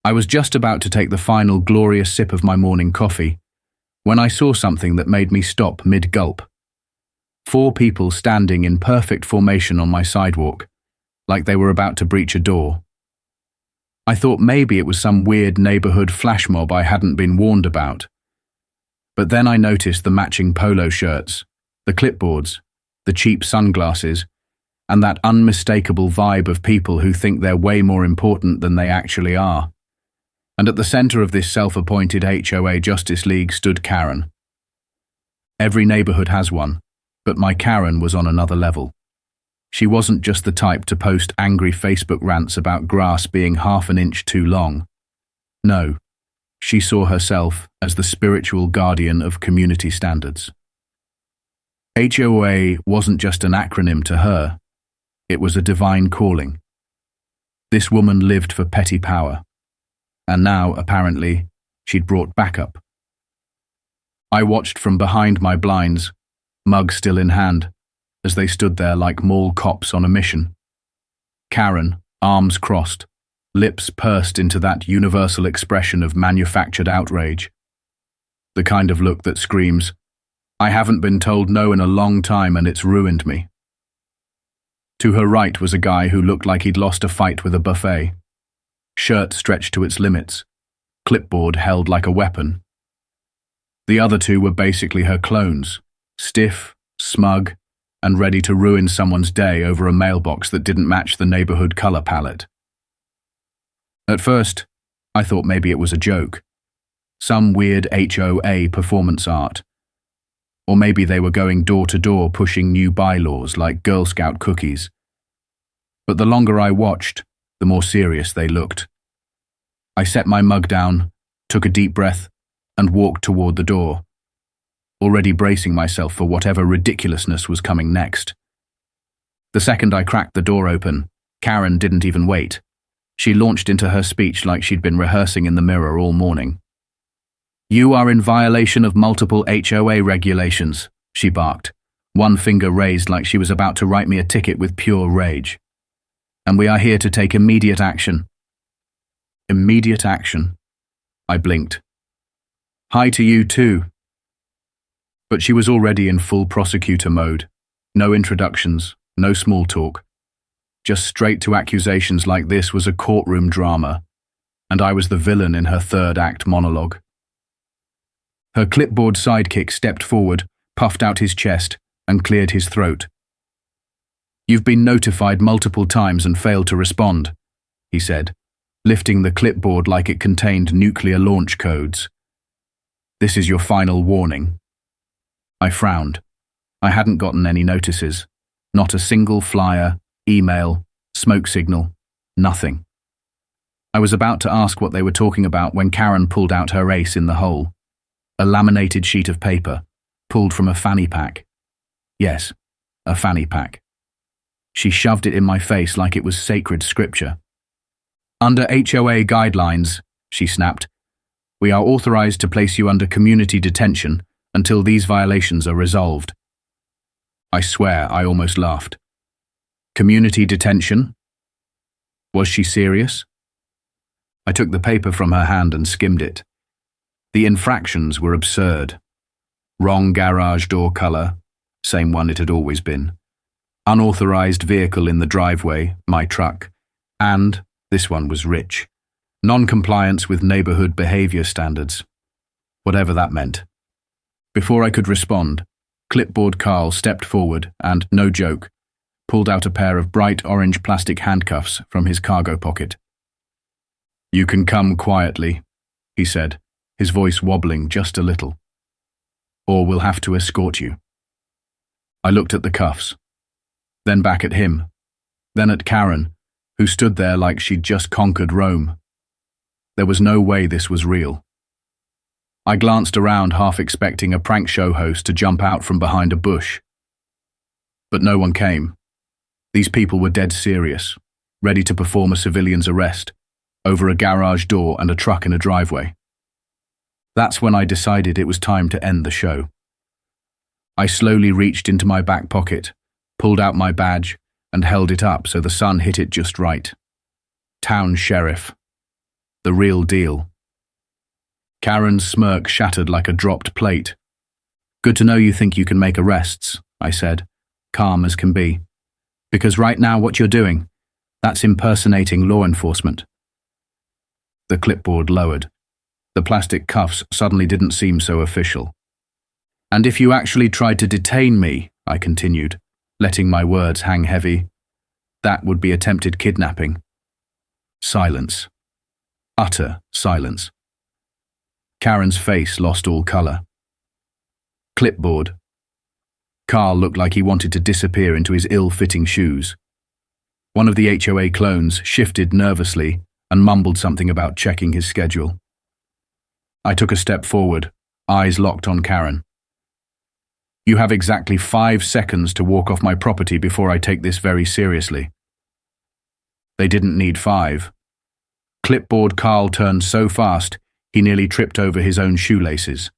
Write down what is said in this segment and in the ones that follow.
I was just about to take the final glorious sip of my morning coffee when I saw something that made me stop mid-gulp. 4 people standing in perfect formation on my sidewalk, like they were about to breach a door. I thought maybe it was some weird neighborhood flash mob I hadn't been warned about. But then I noticed the matching polo shirts, the clipboards, the cheap sunglasses, and that unmistakable vibe of people who think they're way more important than they actually are. And at the center of this self-appointed HOA Justice League stood Karen. Every neighborhood has one, but my Karen was on another level. She wasn't just the type to post angry Facebook rants about grass being half an inch too long. No, she saw herself as the spiritual guardian of community standards. HOA wasn't just an acronym to her, it was a divine calling. This woman lived for petty power, and now, apparently, she'd brought backup. I watched from behind my blinds, mug still in hand, as they stood there like mall cops on a mission. Karen, arms crossed, lips pursed into that universal expression of manufactured outrage. The kind of look that screams, "I haven't been told no in a long time and it's ruined me." To her right was a guy who looked like he'd lost a fight with a buffet. Shirt stretched to its limits, clipboard held like a weapon. The other 2 were basically her clones, stiff, smug, and ready to ruin someone's day over a mailbox that didn't match the neighborhood color palette. At first, I thought maybe it was a joke, some weird HOA performance art. Or maybe they were going door to door pushing new bylaws like Girl Scout cookies. But the longer I watched, the more serious they looked. I set my mug down, took a deep breath, and walked toward the door, already bracing myself for whatever ridiculousness was coming next. The second I cracked the door open, Karen didn't even wait. She launched into her speech like she'd been rehearsing in the mirror all morning. "You are in violation of multiple HOA regulations," she barked, one finger raised like she was about to write me a ticket with pure rage. "And we are here to take immediate action." Immediate action? I blinked. "Hi to you too." But she was already in full prosecutor mode. No introductions, no small talk. Just straight to accusations like this was a courtroom drama, and I was the villain in her third act monologue. Her clipboard sidekick stepped forward, puffed out his chest, and cleared his throat. "You've been notified multiple times and failed to respond," he said, lifting the clipboard like it contained nuclear launch codes. "This is your final warning." I frowned. I hadn't gotten any notices. Not a single flyer, email, smoke signal, nothing. I was about to ask what they were talking about when Karen pulled out her ace in the hole. A laminated sheet of paper, pulled from a fanny pack. Yes, a fanny pack. She shoved it in my face like it was sacred scripture. "Under HOA guidelines," she snapped, "we are authorized to place you under community detention until these violations are resolved." I swear I almost laughed. Community detention? Was she serious? I took the paper from her hand and skimmed it. The infractions were absurd. Wrong garage door color, same one it had always been. Unauthorized vehicle in the driveway, my truck. And, this one was rich, non-compliance with neighborhood behavior standards. Whatever that meant. Before I could respond, Clipboard Carl stepped forward and, no joke, pulled out a pair of bright orange plastic handcuffs from his cargo pocket. "You can come quietly," he said, his voice wobbling just a little. "Or we'll have to escort you." I looked at the cuffs, then back at him, then at Karen, who stood there like she'd just conquered Rome. There was no way this was real. I glanced around, half expecting a prank show host to jump out from behind a bush. But no one came. These people were dead serious, ready to perform a civilian's arrest, over a garage door and a truck in a driveway. That's when I decided it was time to end the show. I slowly reached into my back pocket, pulled out my badge, and held it up so the sun hit it just right. Town Sheriff. The real deal. Karen's smirk shattered like a dropped plate. Good to know you think you can make arrests, I said, calm as can be. Because right now what you're doing, that's impersonating law enforcement. The clipboard lowered. The plastic cuffs suddenly didn't seem so official. And if you actually tried to detain me, I continued, letting my words hang heavy, that would be attempted kidnapping. Silence. Utter silence. Karen's face lost all colour. Clipboard. Carl looked like he wanted to disappear into his ill-fitting shoes. One of the HOA clones shifted nervously and mumbled something about checking his schedule. I took a step forward, eyes locked on Karen. You have exactly 5 seconds to walk off my property before I take this very seriously. They didn't need 5. Clipboard Carl turned so fast, he nearly tripped over his own shoelaces.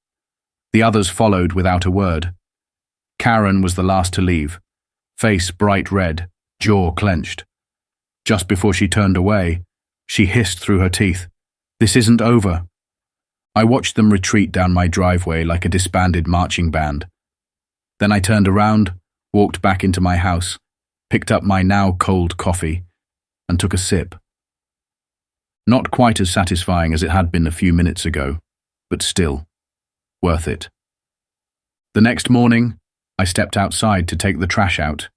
The others followed without a word. Karen was the last to leave, face bright red, jaw clenched. Just before she turned away, she hissed through her teeth, "This isn't over." I watched them retreat down my driveway like a disbanded marching band. Then I turned around, walked back into my house, picked up my now cold coffee, and took a sip. Not quite as satisfying as it had been a few minutes ago, but still, worth it. The next morning, I stepped outside to take the trash out.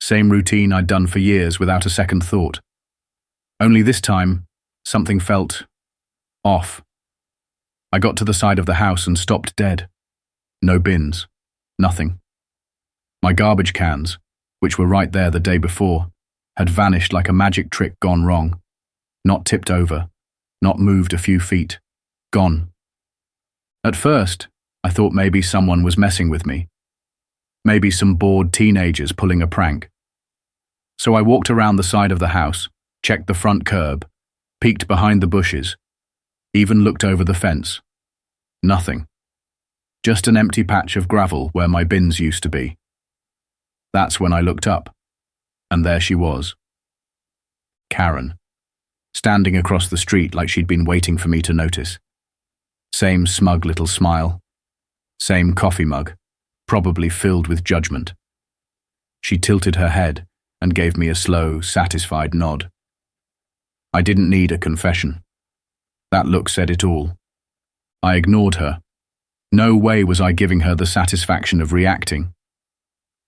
Same routine I'd done for years without a second thought. Only this time, something felt off. I got to the side of the house and stopped dead. No bins. Nothing. My garbage cans, which were right there the day before, had vanished like a magic trick gone wrong. Not tipped over, not moved a few feet. Gone. At first, I thought maybe someone was messing with me. Maybe some bored teenagers pulling a prank. So I walked around the side of the house, checked the front curb, peeked behind the bushes, even looked over the fence. Nothing. Just an empty patch of gravel where my bins used to be. That's when I looked up, and there she was. Karen, standing across the street like she'd been waiting for me to notice. Same smug little smile. Same coffee mug, probably filled with judgment. She tilted her head and gave me a slow, satisfied nod. I didn't need a confession. That look said it all. I ignored her. No way was I giving her the satisfaction of reacting.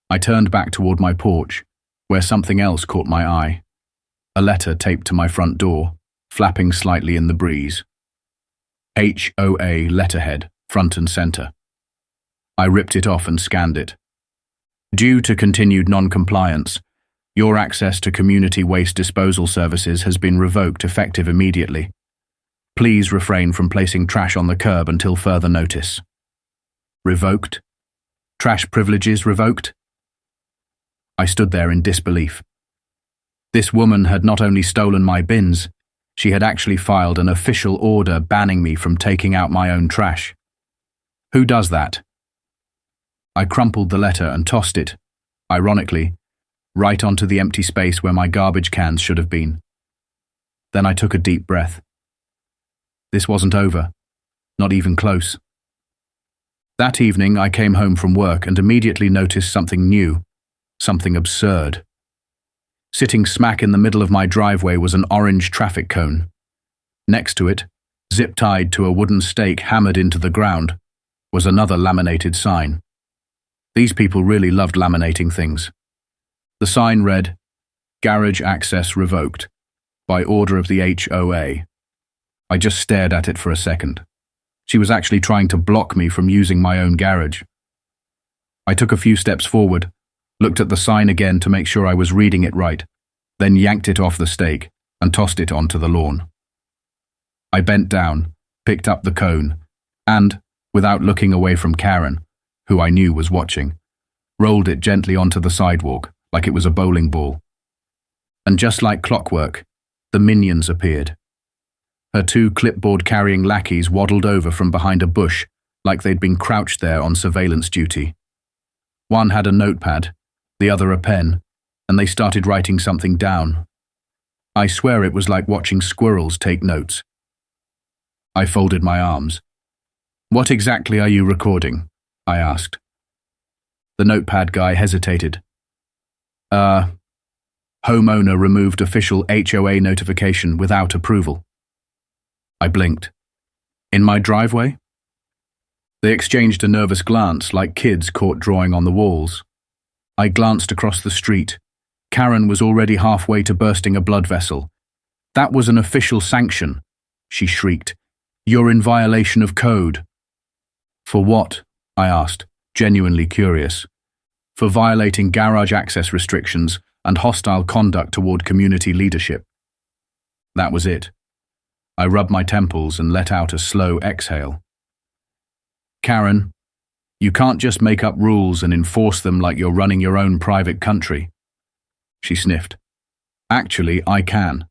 I turned back toward my porch, where something else caught my eye. A letter taped to my front door, flapping slightly in the breeze. HOA letterhead, front and center. I ripped it off and scanned it. Due to continued non-compliance, your access to community waste disposal services has been revoked effective immediately. Please refrain from placing trash on the curb until further notice. Revoked? Trash privileges revoked? I stood there in disbelief. This woman had not only stolen my bins, she had actually filed an official order banning me from taking out my own trash. Who does that? I crumpled the letter and tossed it, ironically, right onto the empty space where my garbage cans should have been. Then I took a deep breath. This wasn't over, not even close. That evening I came home from work and immediately noticed something new, something absurd. Sitting smack in the middle of my driveway was an orange traffic cone. Next to it, zip-tied to a wooden stake hammered into the ground, was another laminated sign. These people really loved laminating things. The sign read, "Garage access revoked, by order of the HOA." I just stared at it for a second. She was actually trying to block me from using my own garage. I took a few steps forward, looked at the sign again to make sure I was reading it right, then yanked it off the stake and tossed it onto the lawn. I bent down, picked up the cone, and, without looking away from Karen, who I knew was watching, rolled it gently onto the sidewalk like it was a bowling ball. And just like clockwork, the minions appeared. Her 2 clipboard-carrying lackeys waddled over from behind a bush like they'd been crouched there on surveillance duty. One had a notepad, the other a pen, and they started writing something down. I swear it was like watching squirrels take notes, I folded my arms. What exactly are you recording? I asked. The notepad guy hesitated. Homeowner removed official HOA notification without approval. I blinked. In my driveway? They exchanged a nervous glance like kids caught drawing on the walls. I glanced across the street. Karen was already halfway to bursting a blood vessel. That was an official sanction, she shrieked. You're in violation of code. For what? I asked, genuinely curious. For violating garage access restrictions and hostile conduct toward community leadership. That was it. I rubbed my temples and let out a slow exhale. Karen, you can't just make up rules and enforce them like you're running your own private country. She sniffed. Actually, I can,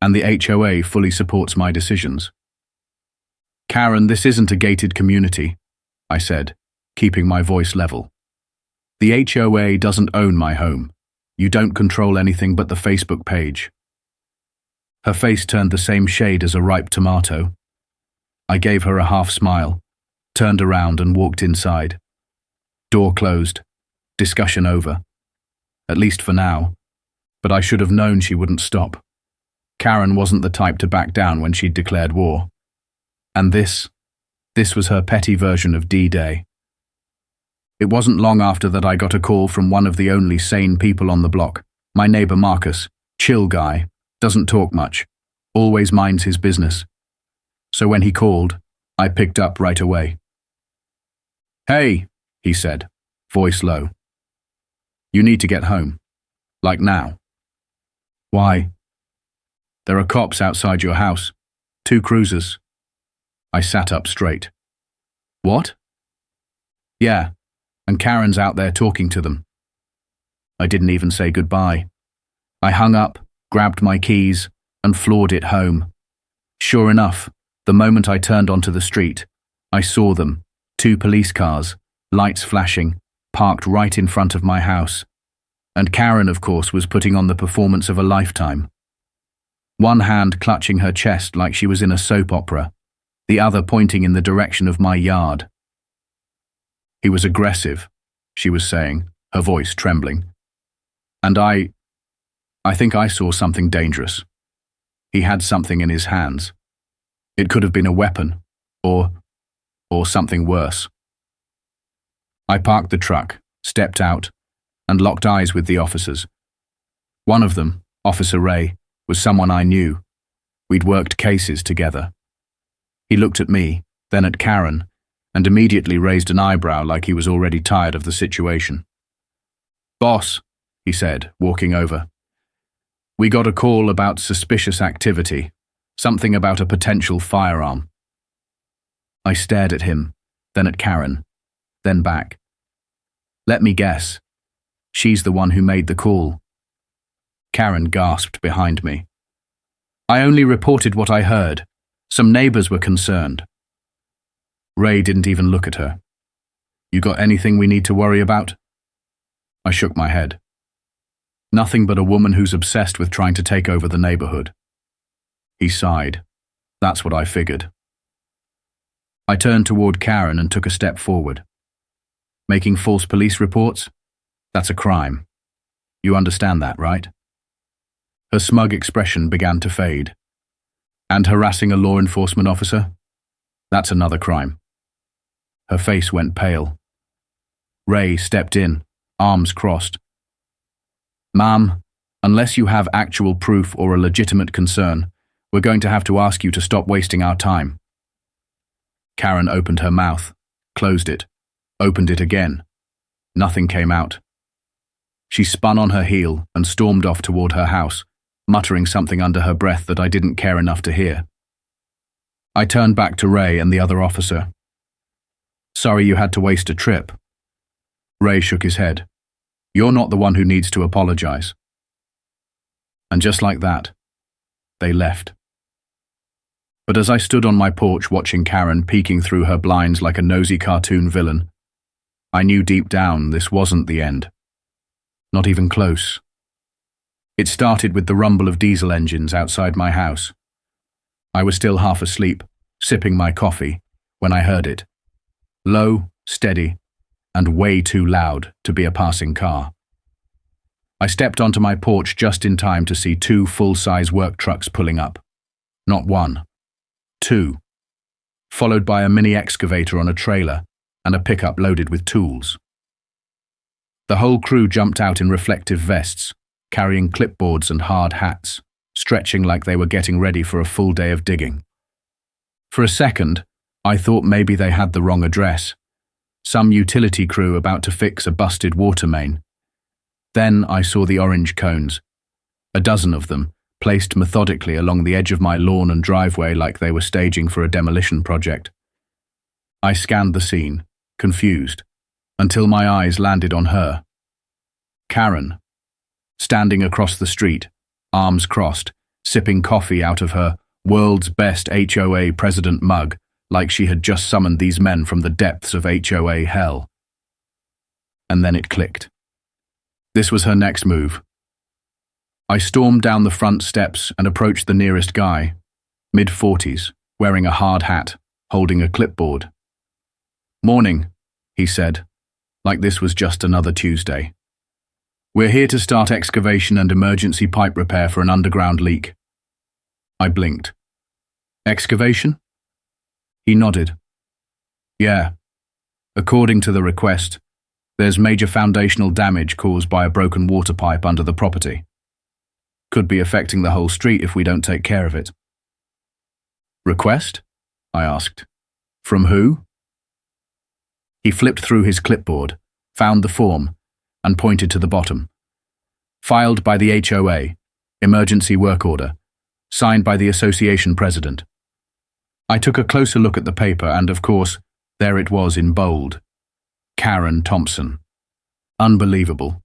and the HOA fully supports my decisions. Karen, this isn't a gated community, I said, keeping my voice level. The HOA doesn't own my home. You don't control anything but the Facebook page. Her face turned the same shade as a ripe tomato. I gave her a half smile, turned around and walked inside. Door closed. Discussion over. At least for now. But I should have known she wouldn't stop. Karen wasn't the type to back down when she'd declared war. And this was her petty version of D-Day. It wasn't long after that I got a call from one of the only sane people on the block, my neighbor Marcus, chill guy, doesn't talk much, always minds his business. So when he called, I picked up right away. Hey, he said, voice low. You need to get home. Like now. Why? There are cops outside your house. 2 cruisers. I sat up straight. What? Yeah, and Karen's out there talking to them. I didn't even say goodbye. I hung up, grabbed my keys, and floored it home. Sure enough, the moment I turned onto the street, I saw them, 2 police cars, lights flashing, parked right in front of my house. And Karen, of course, was putting on the performance of a lifetime. One hand clutching her chest like she was in a soap opera, the other pointing in the direction of my yard. He was aggressive, she was saying, her voice trembling. And I think I saw something dangerous. He had something in his hands. It could have been a weapon, or something worse. I parked the truck, stepped out, and locked eyes with the officers. One of them, Officer Ray, was someone I knew. We'd worked cases together. He looked at me, then at Karen, and immediately raised an eyebrow like he was already tired of the situation. Boss, he said, walking over. We got a call about suspicious activity, something about a potential firearm. I stared at him, then at Karen, then back. Let me guess. She's the one who made the call. Karen gasped behind me. I only reported what I heard. Some neighbors were concerned. Ray didn't even look at her. You got anything we need to worry about? I shook my head. Nothing but a woman who's obsessed with trying to take over the neighborhood. He sighed. That's what I figured. I turned toward Karen and took a step forward. Making false police reports? That's a crime. You understand that, right? Her smug expression began to fade. And harassing a law enforcement officer? That's another crime. Her face went pale. Ray stepped in, arms crossed. Ma'am, unless you have actual proof or a legitimate concern, we're going to have to ask you to stop wasting our time. Karen opened her mouth, closed it, opened it again. Nothing came out. She spun on her heel and stormed off toward her house, muttering something under her breath that I didn't care enough to hear. I turned back to Ray and the other officer. Sorry you had to waste a trip. Ray shook his head. You're not the one who needs to apologize. And just like that, they left. But as I stood on my porch watching Karen peeking through her blinds like a nosy cartoon villain, I knew deep down this wasn't the end. Not even close. It started with the rumble of diesel engines outside my house. I was still half asleep, sipping my coffee, when I heard it. Low, steady, and way too loud to be a passing car. I stepped onto my porch just in time to see two full-size work trucks pulling up. Not one, two, followed by a mini excavator on a trailer and a pickup loaded with tools. The whole crew jumped out in reflective vests, carrying clipboards and hard hats, stretching like they were getting ready for a full day of digging. For a second, I thought maybe they had the wrong address. Some utility crew about to fix a busted water main. Then I saw the orange cones, a dozen of them, placed methodically along the edge of my lawn and driveway like they were staging for a demolition project. I scanned the scene, confused, until my eyes landed on her. Karen, standing across the street, arms crossed, sipping coffee out of her world's best HOA president mug like she had just summoned these men from the depths of HOA hell. And then it clicked. This was her next move. I stormed down the front steps and approached the nearest guy, mid-40s, wearing a hard hat, holding a clipboard. "Morning," he said, like this was just another Tuesday. "We're here to start excavation and emergency pipe repair for an underground leak." I blinked. "Excavation?" He nodded. "Yeah. According to the request, there's major foundational damage caused by a broken water pipe under the property. Could be affecting the whole street if we don't take care of it." "Request?" I asked. "From who?" He flipped through his clipboard, found the form, and pointed to the bottom. "Filed by the HOA, emergency work order, signed by the association president." I took a closer look at the paper and, of course, there it was in bold. Karen Thompson. Unbelievable.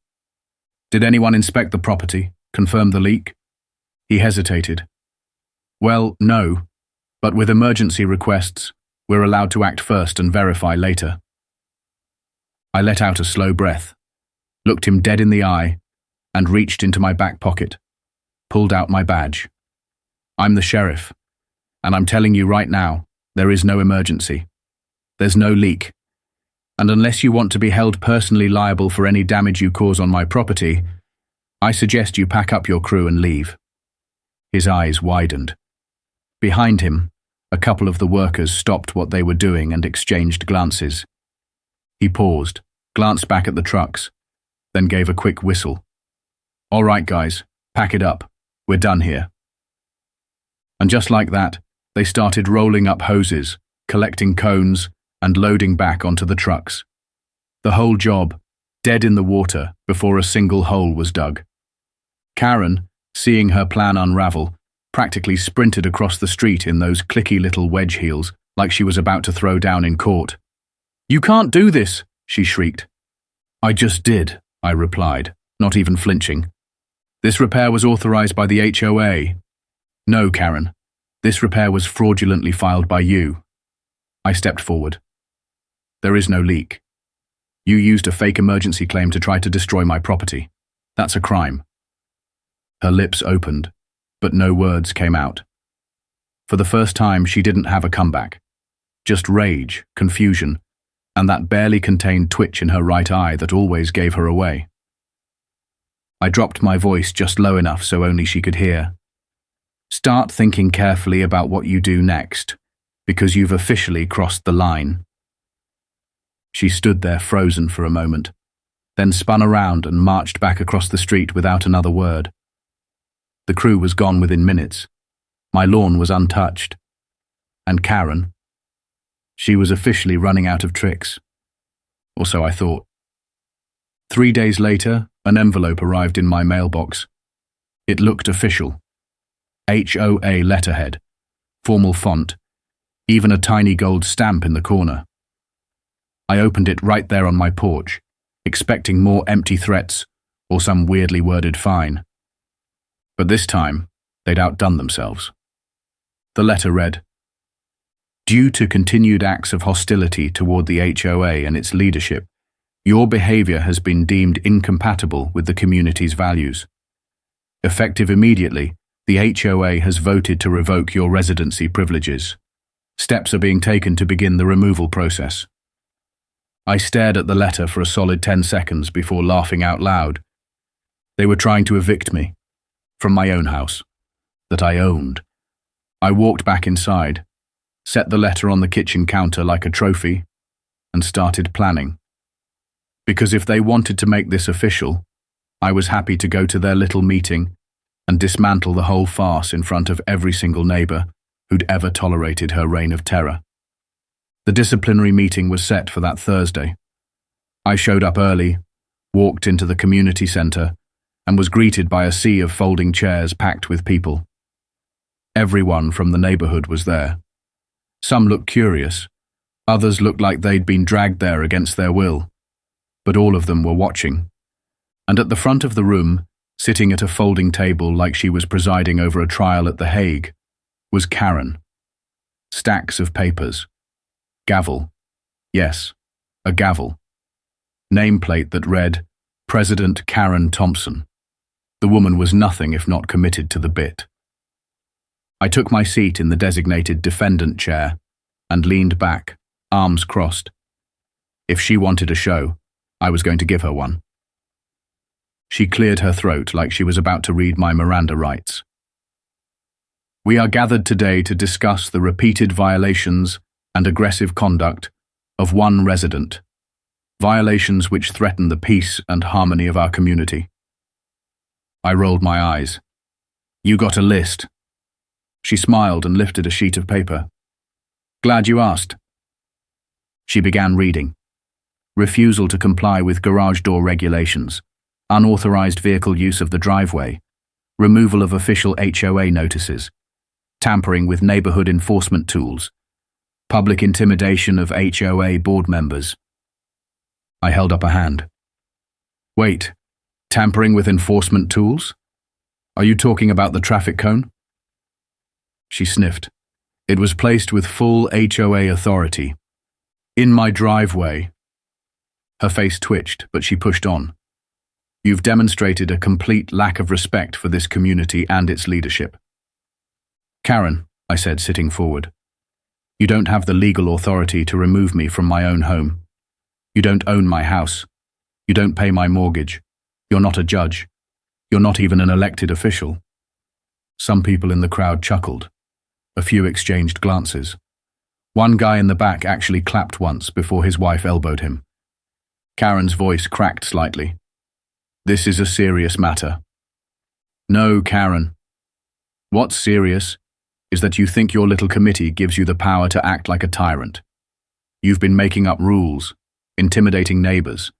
"Did anyone inspect the property, confirm the leak?" He hesitated. "Well, no, but with emergency requests, we're allowed to act first and verify later." I let out a slow breath, looked him dead in the eye, and reached into my back pocket, pulled out my badge. "I'm the sheriff, and I'm telling you right now, there is no emergency. There's no leak. And unless you want to be held personally liable for any damage you cause on my property, I suggest you pack up your crew and leave." His eyes widened. Behind him, a couple of the workers stopped what they were doing and exchanged glances. He paused, glanced back at the trucks, then gave a quick whistle. "All right, guys, pack it up. We're done here." And just like that, they started rolling up hoses, collecting cones, and loading back onto the trucks. The whole job, dead in the water before a single hole was dug. Karen, seeing her plan unravel, practically sprinted across the street in those clicky little wedge heels like she was about to throw down in court. "You can't do this," she shrieked. "I just did," I replied, not even flinching. "This repair was authorized by the HOA. No, Karen, this repair was fraudulently filed by you." I stepped forward. "There is no leak. You used a fake emergency claim to try to destroy my property. That's a crime." Her lips opened, but no words came out. For the first time, she didn't have a comeback. Just rage, confusion, and that barely contained twitch in her right eye that always gave her away. I dropped my voice just low enough so only she could hear. "Start thinking carefully about what you do next, because you've officially crossed the line." She stood there frozen for a moment, then spun around and marched back across the street without another word. The crew was gone within minutes. My lawn was untouched. And Karen, she was officially running out of tricks. Or so I thought. 3 days later, an envelope arrived in my mailbox. It looked official. HOA letterhead, formal font, even a tiny gold stamp in the corner. I opened it right there on my porch, expecting more empty threats or some weirdly worded fine. But this time, they'd outdone themselves. The letter read, "Due to continued acts of hostility toward the HOA and its leadership, your behavior has been deemed incompatible with the community's values. Effective immediately, the HOA has voted to revoke your residency privileges. Steps are being taken to begin the removal process. I stared at the letter for a solid 10 seconds before laughing out loud. They were trying to evict me from my own house that I owned. I walked back inside, set the letter on the kitchen counter like a trophy, and started planning. Because if they wanted to make this official, I was happy to go to their little meeting and dismantle the whole farce in front of every single neighbor who'd ever tolerated her reign of terror. The disciplinary meeting was set for that Thursday. I showed up early, walked into the community center, and was greeted by a sea of folding chairs packed with people. Everyone from the neighborhood was there. Some looked curious, others looked like they'd been dragged there against their will, but all of them were watching. And at the front of the room, sitting at a folding table like she was presiding over a trial at The Hague, was Karen. Stacks of papers. Gavel. Yes, a gavel. Nameplate that read, President Karen Thompson. The woman was nothing if not committed to the bit. I took my seat in the designated defendant chair and leaned back, arms crossed. If she wanted a show, I was going to give her one. She cleared her throat like she was about to read my Miranda rights. We are gathered today to discuss the repeated violations and aggressive conduct of one resident, violations which threaten the peace and harmony of our community. I rolled my eyes. You got a list. She smiled and lifted a sheet of paper. Glad you asked. She began reading. Refusal to comply with garage door regulations, unauthorized vehicle use of the driveway, removal of official HOA notices, tampering with neighborhood enforcement tools, public intimidation of HOA board members. I held up a hand. Wait, tampering with enforcement tools? Are you talking about the traffic cone? She sniffed. It was placed with full HOA authority. In my driveway. Her face twitched, but she pushed on. You've demonstrated a complete lack of respect for this community and its leadership. Karen, I said, sitting forward. You don't have the legal authority to remove me from my own home. You don't own my house. You don't pay my mortgage. You're not a judge. You're not even an elected official. Some people in the crowd chuckled. A few exchanged glances. One guy in the back actually clapped once before his wife elbowed him. Karen's voice cracked slightly. This is a serious matter. No, Karen. What's serious is that you think your little committee gives you the power to act like a tyrant. You've been making up rules, intimidating neighbors,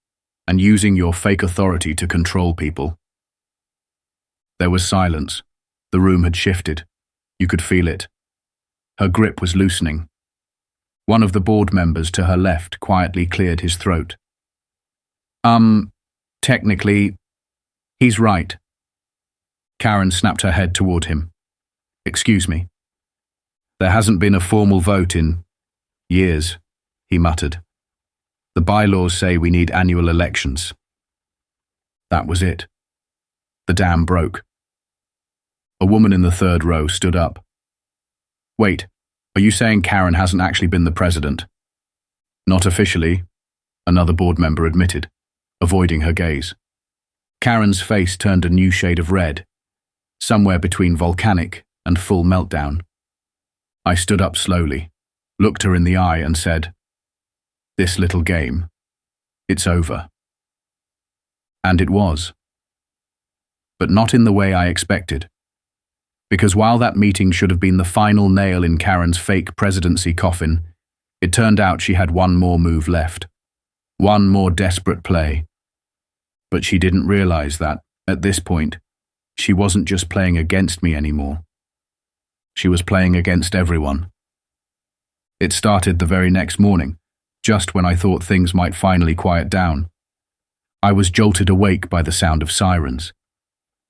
and using your fake authority to control people. There was silence. The room had shifted. You could feel it. Her grip was loosening. One of the board members to her left quietly cleared his throat. Technically, he's right. Karen snapped her head toward him. Excuse me. There hasn't been a formal vote in years, he muttered. The bylaws say we need annual elections. That was it. The dam broke. A woman in the third row stood up. Wait, are you saying Karen hasn't actually been the president? Not officially, another board member admitted, avoiding her gaze. Karen's face turned a new shade of red, somewhere between volcanic and full meltdown. I stood up slowly, looked her in the eye and said, This little game, it's over. And it was. But not in the way I expected. Because while that meeting should have been the final nail in Karen's fake presidency coffin, it turned out she had one more move left. One more desperate play. But she didn't realize that, at this point, she wasn't just playing against me anymore. She was playing against everyone. It started the very next morning, just when I thought things might finally quiet down. I was jolted awake by the sound of sirens.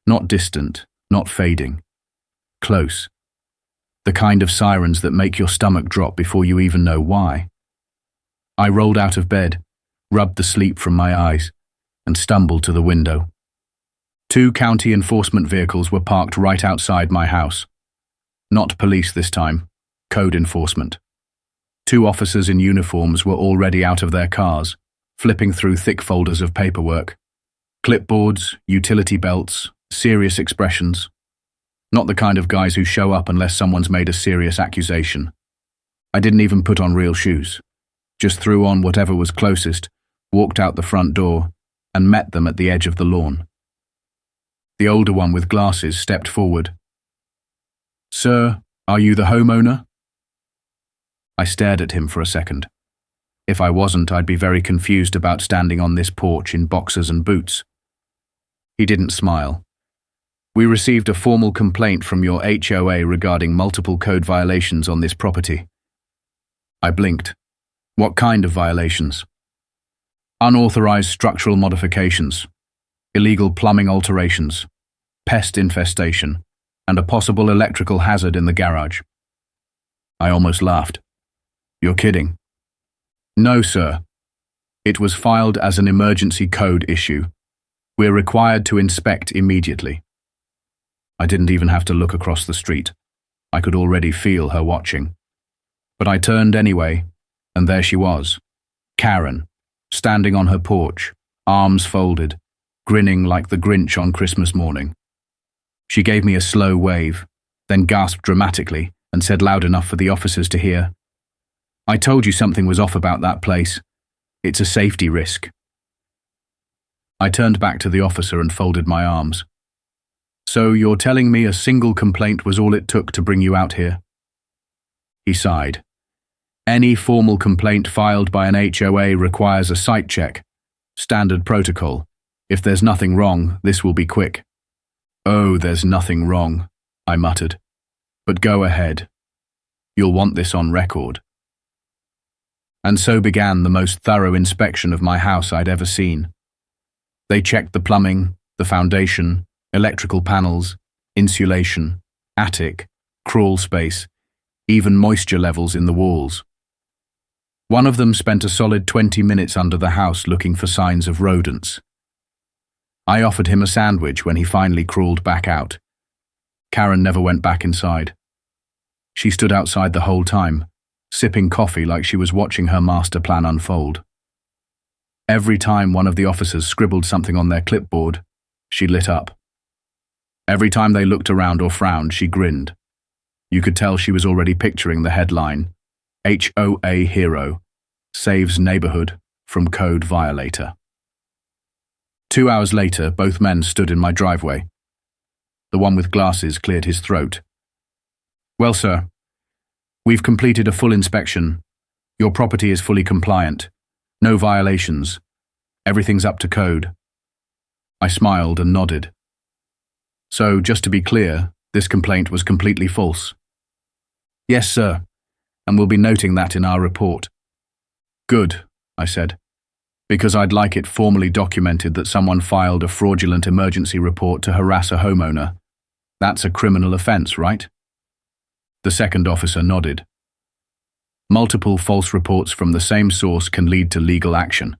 Not distant, not fading. Close. The kind of sirens that make your stomach drop before you even know why. I rolled out of bed, rubbed the sleep from my eyes, and stumbled to the window. 2 county enforcement vehicles were parked right outside my house. Not police this time, code enforcement. 2 officers in uniforms were already out of their cars, flipping through thick folders of paperwork. Clipboards, utility belts, serious expressions. Not the kind of guys who show up unless someone's made a serious accusation. I didn't even put on real shoes. Just threw on whatever was closest, walked out the front door, and met them at the edge of the lawn. The older one with glasses stepped forward. "Sir, are you the homeowner?" I stared at him for a second. If I wasn't, I'd be very confused about standing on this porch in boxers and boots. He didn't smile. "We received a formal complaint from your HOA regarding multiple code violations on this property." I blinked. "What kind of violations?" "Unauthorized structural modifications, illegal plumbing alterations, pest infestation, and a possible electrical hazard in the garage." I almost laughed. "You're kidding." "No, sir. It was filed as an emergency code issue. We're required to inspect immediately." I didn't even have to look across the street. I could already feel her watching. But I turned anyway, and there she was, Karen, standing on her porch, arms folded, grinning like the Grinch on Christmas morning. She gave me a slow wave, then gasped dramatically and said loud enough for the officers to hear, "I told you something was off about that place. It's a safety risk." I turned back to the officer and folded my arms. "So you're telling me a single complaint was all it took to bring you out here?" He sighed. "Any formal complaint filed by an HOA requires a site check. Standard protocol. If there's nothing wrong, this will be quick." "Oh, there's nothing wrong," I muttered. "But go ahead. You'll want this on record." And so began the most thorough inspection of my house I'd ever seen. They checked the plumbing, the foundation, electrical panels, insulation, attic, crawl space, even moisture levels in the walls. One of them spent a solid 20 minutes under the house looking for signs of rodents. I offered him a sandwich when he finally crawled back out. Karen never went back inside. She stood outside the whole time, sipping coffee like she was watching her master plan unfold. Every time one of the officers scribbled something on their clipboard, she lit up. Every time they looked around or frowned, she grinned. You could tell she was already picturing the headline, "HOA Hero, Saves Neighborhood from Code Violator." 2 hours later, both men stood in my driveway. The one with glasses cleared his throat. "Well, sir, we've completed a full inspection. Your property is fully compliant. No violations. Everything's up to code." I smiled and nodded. "So, just to be clear, this complaint was completely false?" "Yes, sir, and we'll be noting that in our report." "Good," I said, "because I'd like it formally documented that someone filed a fraudulent emergency report to harass a homeowner. That's a criminal offense, right?" The second officer nodded. "Multiple false reports from the same source can lead to legal action.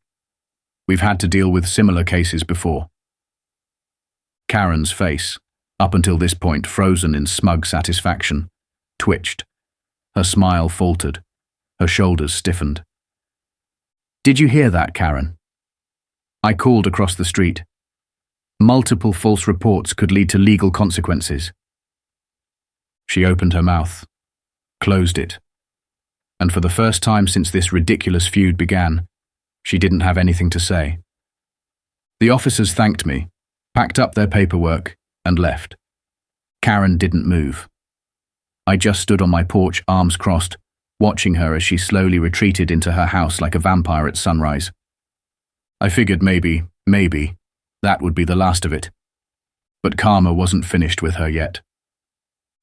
We've had to deal with similar cases before." Karen's face, up until this point frozen in smug satisfaction, twitched. Her smile faltered. Her shoulders stiffened. "Did you hear that, Karen?" I called across the street. "Multiple false reports could lead to legal consequences." She opened her mouth, closed it, and for the first time since this ridiculous feud began, she didn't have anything to say. The officers thanked me, packed up their paperwork, and left. Karen didn't move. I just stood on my porch, arms crossed, watching her as she slowly retreated into her house like a vampire at sunrise. I figured maybe, that would be the last of it. But karma wasn't finished with her yet.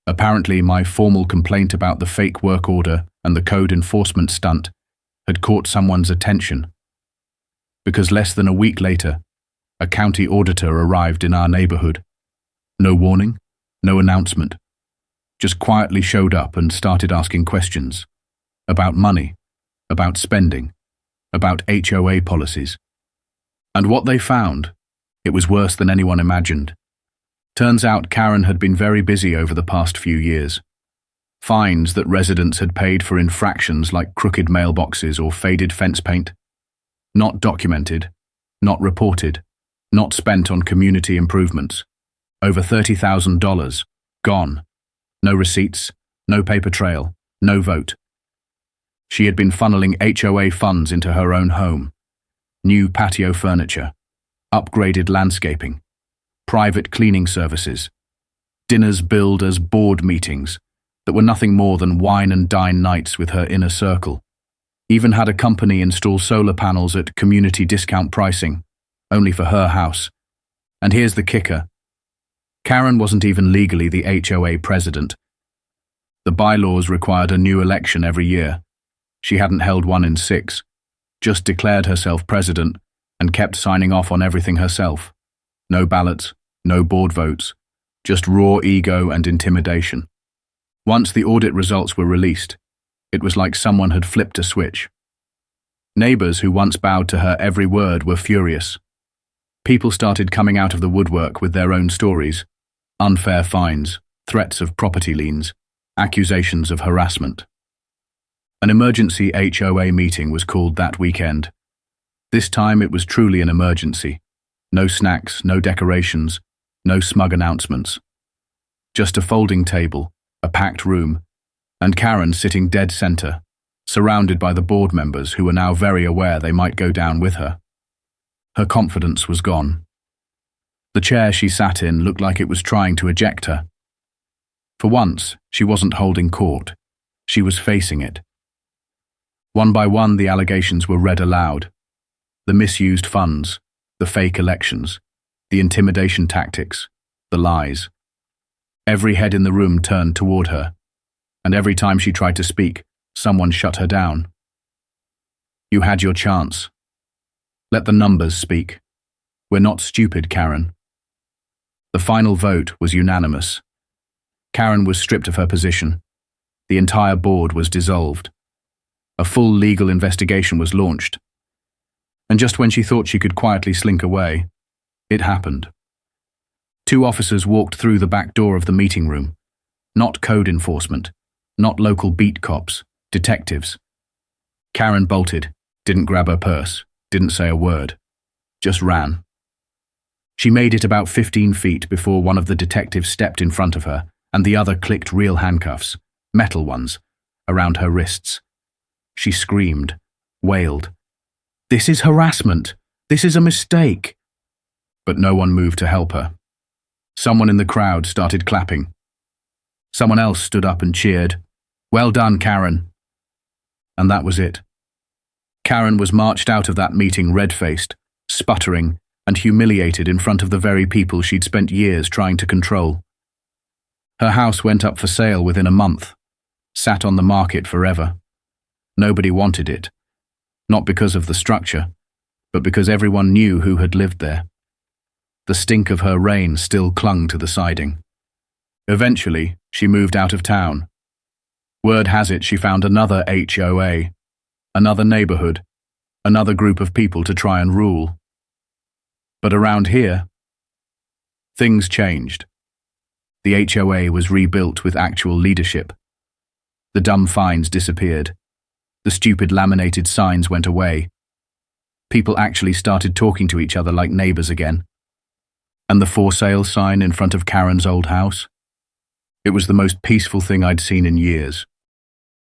Apparently, my formal complaint about the fake work order and the code enforcement stunt had caught someone's attention. Because less than a week later, a county auditor arrived in our neighborhood. No warning, no announcement. Just quietly showed up and started asking questions. About money, about spending, about HOA policies. And what they found, it was worse than anyone imagined. Turns out Karen had been very busy over the past few years. Fines that residents had paid for infractions like crooked mailboxes or faded fence paint. Not documented, not reported, not spent on community improvements. Over $30,000. Gone. No receipts, no paper trail, no vote. She had been funneling HOA funds into her own home. New patio furniture, upgraded landscaping, private cleaning services, dinners billed as board meetings that were nothing more than wine and dine nights with her inner circle. Even had a company install solar panels at community discount pricing, only for her house. And here's the kicker. Karen wasn't even legally the HOA president. The bylaws required a new election every year. She hadn't held one in 6, just declared herself president and kept signing off on everything herself. No ballots, no board votes, just raw ego and intimidation. Once the audit results were released, it was like someone had flipped a switch. Neighbors who once bowed to her every word were furious. People started coming out of the woodwork with their own stories. Unfair fines, threats of property liens, accusations of harassment. An emergency HOA meeting was called that weekend. This time it was truly an emergency. No snacks, no decorations, no smug announcements. Just a folding table, a packed room, and Karen sitting dead center, surrounded by the board members who were now very aware they might go down with her. Her confidence was gone. The chair she sat in looked like it was trying to eject her. For once, she wasn't holding court. She was facing it. One by one, the allegations were read aloud. The misused funds, the fake elections, the intimidation tactics, the lies. Every head in the room turned toward her, and every time she tried to speak, someone shut her down. You had your chance. Let the numbers speak. We're not stupid, Karen. The final vote was unanimous. Karen was stripped of her position. The entire board was dissolved. A full legal investigation was launched. And just when she thought she could quietly slink away, it happened. 2 officers walked through the back door of the meeting room. Not code enforcement, not local beat cops, detectives. Karen bolted, didn't grab her purse, didn't say a word, just ran. She made it about 15 feet before one of the detectives stepped in front of her and the other clicked real handcuffs, metal ones, around her wrists. She screamed, wailed, "This is harassment! This is a mistake!" But no one moved to help her. Someone in the crowd started clapping. Someone else stood up and cheered, "Well done, Karen." And that was it. Karen was marched out of that meeting red-faced, sputtering, and humiliated in front of the very people she'd spent years trying to control. Her house went up for sale within a month, sat on the market forever. Nobody wanted it, not because of the structure, but because everyone knew who had lived there. The stink of her reign still clung to the siding. Eventually, she moved out of town. Word has it she found another HOA, another neighborhood, another group of people to try and rule. But around here, things changed. The HOA was rebuilt with actual leadership. The dumb fines disappeared. The stupid laminated signs went away. People actually started talking to each other like neighbors again. And the for sale sign in front of Karen's old house? It was the most peaceful thing I'd seen in years.